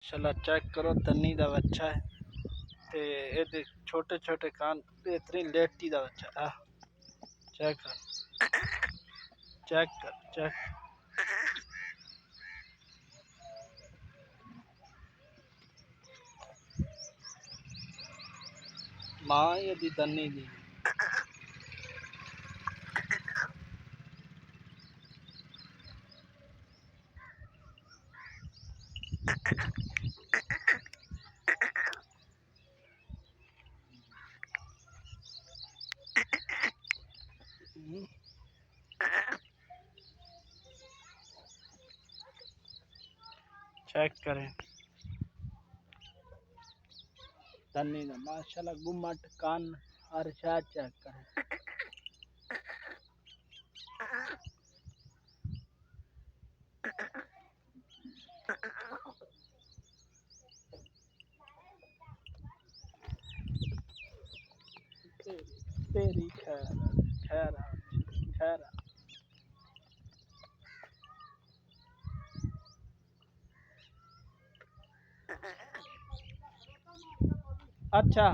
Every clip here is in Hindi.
चला चेक करो तन्नी दा बच्चा है ते ये छोटे छोटे कान बेहतरीन लेटी दा बच्चा है। चेक कर चेक कर चेक मां ये दी तन्नी दी चेक करें तन्नी दा माशाल्लाह गुम्मट कान हर शायद चेक करें। तेरी खैर खैर खैर अच्छा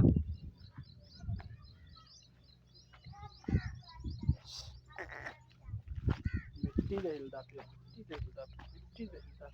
मिट्टी दे हिलदा पिया मिट्टी दे हिलदा